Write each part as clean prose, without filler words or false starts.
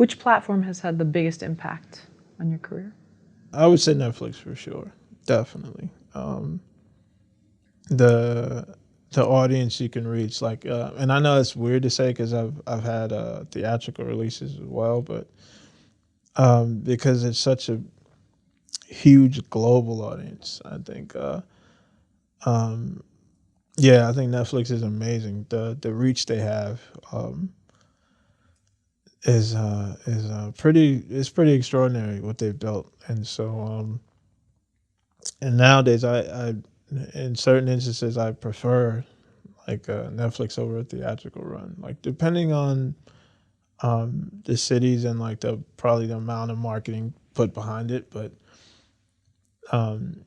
Which platform has had the biggest impact on your career? I would say Netflix for sure, definitely. The the audience you can reach, like, and I know it's weird to say because I've had theatrical releases as well, but because it's such a huge global audience, I think, um, yeah, I think Netflix is amazing. The reach they have is pretty, it's pretty extraordinary what they've built, and so and nowadays I in certain instances I prefer like Netflix over a theatrical run, like depending on the cities and like the probably the amount of marketing put behind it. But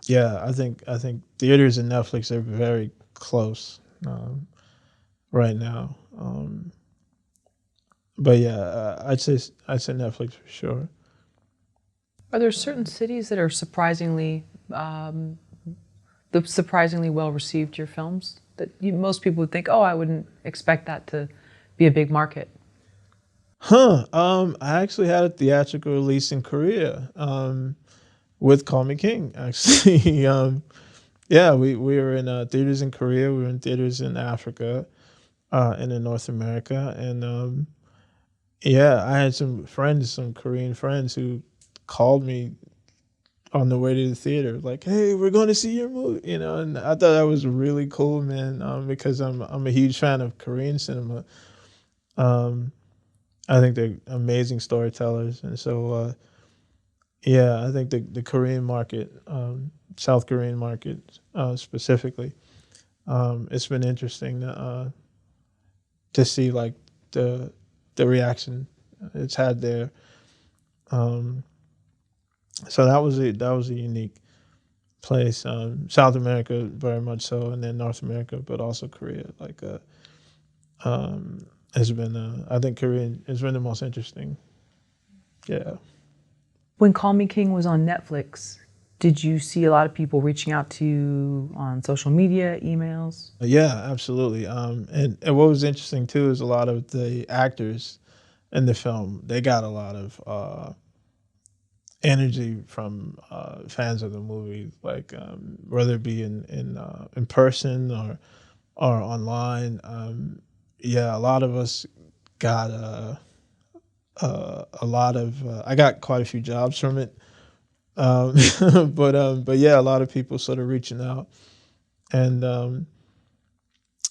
yeah, I think theaters and Netflix are very close right now. But yeah, I'd say Netflix for sure. Are there certain cities that are um, surprisingly well received your films that most people would think, oh, I wouldn't expect that to be a big market? Huh. I actually had a theatrical release in Korea. With Call Me King, actually. Yeah, we were in theaters in Korea. We were in theaters in Africa, and in North America, and yeah, I had some friends, some Korean friends, who called me on the way to the theater, like, "Hey, we're going to see your movie," and I thought that was really cool, man, because I'm a huge fan of Korean cinema. Um, I think they're amazing storytellers, and so yeah, I think the Korean market, South Korean market specifically, it's been interesting to see like the the reaction it's had there. Um, so that was a unique place. South America very much so, and then North America, but also Korea. Like, has been I think Korean has been the most interesting. Yeah. When Call Me King was on Netflix, did you see a lot of people reaching out to you on social media, emails? Yeah, absolutely. And what was interesting too is a lot of the actors in the film, they got a lot of energy from fans of the movie, like, whether it be in person or online. Yeah, a lot of us got a lot of. I got quite a few jobs from it, um, but yeah, a lot of people sort of reaching out and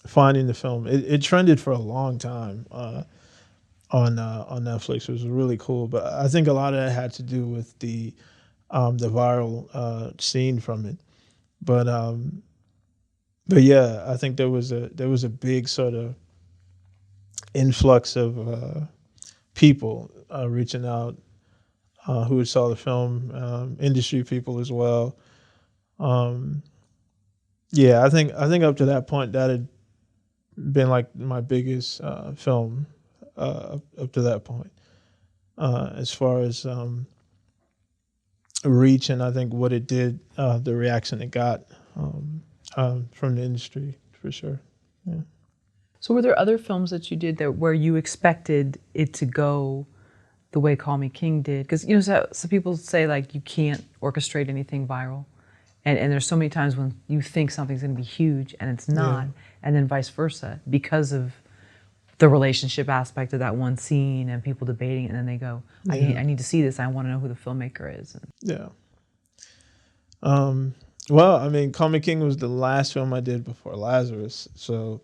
finding the film. It trended for a long time. On Netflix. It was really cool, but I think a lot of that had to do with the viral scene from it. But yeah, I think there was a big sort of influx of people reaching out who saw the film, industry people as well. Um, yeah, I think up to that point that had been like my biggest film up to that point, as far as reach, and I think what it did, the reaction it got from the industry for sure. Yeah. So were there other films that you did that where you expected it to go the way Call Me King did? Because so people say like you can't orchestrate anything viral, and there's so many times when you think something's going to be huge and it's Yeah. not, and then vice versa because of the relationship aspect of that one scene and people debating it, and then they go, Yeah. I need to see this. I want to know who the filmmaker is. Yeah. Um, well, I mean, Call Me King was the last film I did before Lazarus, so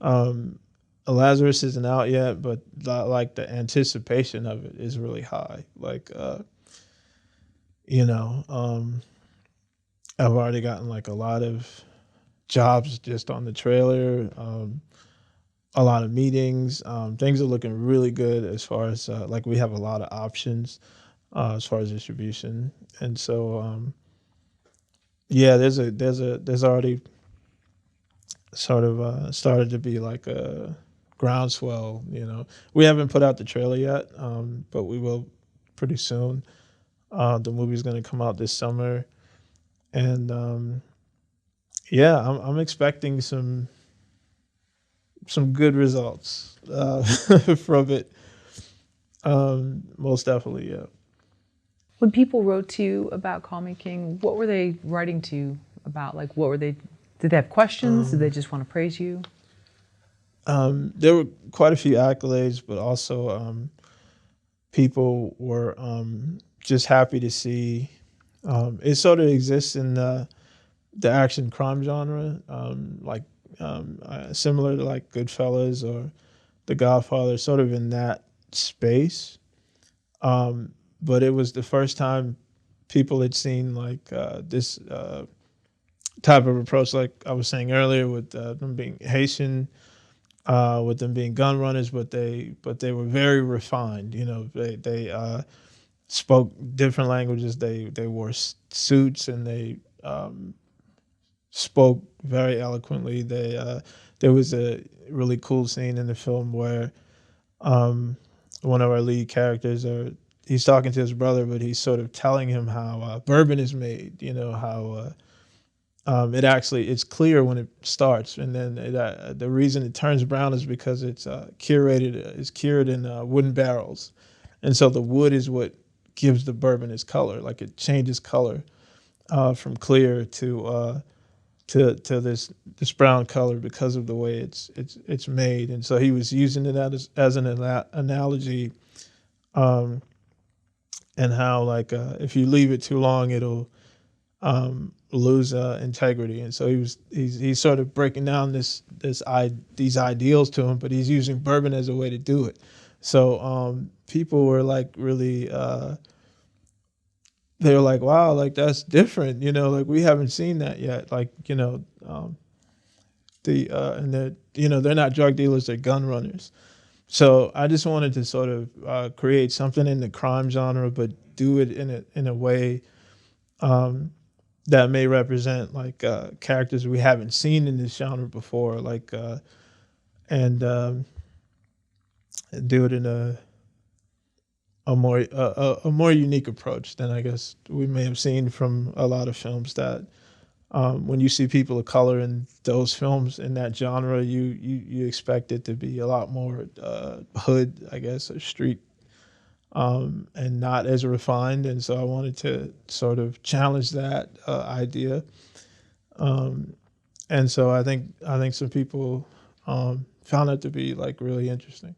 um, Lazarus isn't out yet, but like the anticipation of it is really high. Like, you know, I've already gotten like a lot of jobs just on the trailer. A lot of meetings. Things are looking really good as far as like we have a lot of options as far as distribution, and so yeah, there's already sort of started to be like a groundswell. We haven't put out the trailer yet, but we will pretty soon. The movie's going to come out this summer, and yeah, I'm expecting some good results from it. Most definitely, yeah. When people wrote to you about Call Me King, what were they writing to you about? Like, what were they? Did they have questions? Did they just want to praise you? There were quite a few accolades, but also people were just happy to see. It sort of exists in the action crime genre, similar to like Goodfellas or The Godfather, sort of in that space. But it was the first time people had seen like this type of approach, like I was saying earlier, with them being Haitian, with them being gun runners, but they were very refined. You know, they spoke different languages. They wore suits and they spoke very eloquently. There was a really cool scene in the film where one of our lead characters he's talking to his brother, but he's sort of telling him how bourbon is made. You know how it's clear when it starts, and then the reason it turns brown is because it's cured in wooden barrels, and so the wood is what gives the bourbon its color. Like it changes color from clear to this brown color because of the way it's made. And so he was using it as an analogy, um, and how like if you leave it too long, it'll lose integrity. And so he's sort of breaking down these ideals to him, but he's using bourbon as a way to do it. So people were like really. They were like, wow, like that's different, like we haven't seen that yet. Like, and they're not drug dealers, they're gun runners. So I just wanted to sort of create something in the crime genre, but do it in a way that may represent like characters we haven't seen in this genre before, like and do it in a more unique approach than I guess we may have seen from a lot of films. That when you see people of color in those films in that genre, you expect it to be a lot more hood, I guess, or street, and not as refined. And so I wanted to sort of challenge that idea. And so I think some people found it to be like really interesting.